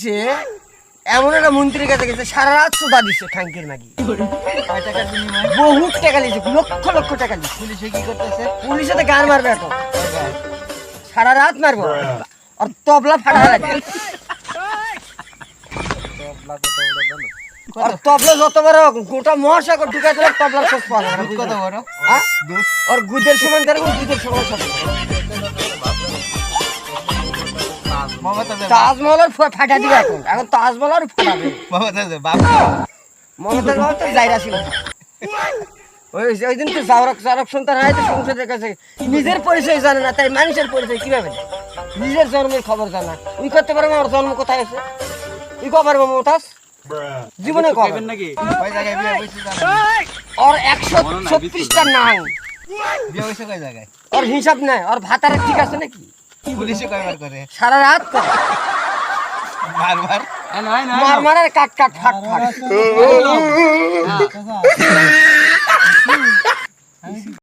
সে এমন একটা মন্ত্রীর কাছে গেছে সারা রাত সোদা দিচ্ছে খাঙ্কির নাকি বহুত টাকা লিছে লক্ষ লক্ষ টাকা লিছে। পুলিশে কি করতেছে? পুলিশে তো গান মারবে এখন সারা রাত মারবো আর তবলা ফাটা লাগবে আর তবলা যত বড় গোটা মহাসাগর ঢুকাই দিলে তবলার খোঁজ পাওয়া যাবে না। কত বড়? হ্যাঁ? আর গুদের সমান দেখো গুদের সমান সাথে তাজমহলের ফাটা দিবে এখন এখন তাজমহল ফাটাবে মমতাজ বাবু তো জায়গা ছিল ওই দিন তো চারক সন্তান হয় তো সংসদের কাছে নিজের পরিচয় জানে না তাই মানুষের পরিচয় কিভাবে দেয়? নিজের জন্মের খবর জানা উই করতে পারবো আমার জন্ম কোথায় আছে উই কবার মমতাজ জীবনে কবেন নাকি কয় জায়গায় বিয়ে হইছে জানেন? ওর 136টা নাম বিয়ে হইছে কয় জায়গায়? ওর হিসাব নাই ওর ভাতার ঠিক আছে নাকি পুলিশে কয়বার করে? সারা রাত করে বারবার? মার মারার কাট কাট ফাট ফাট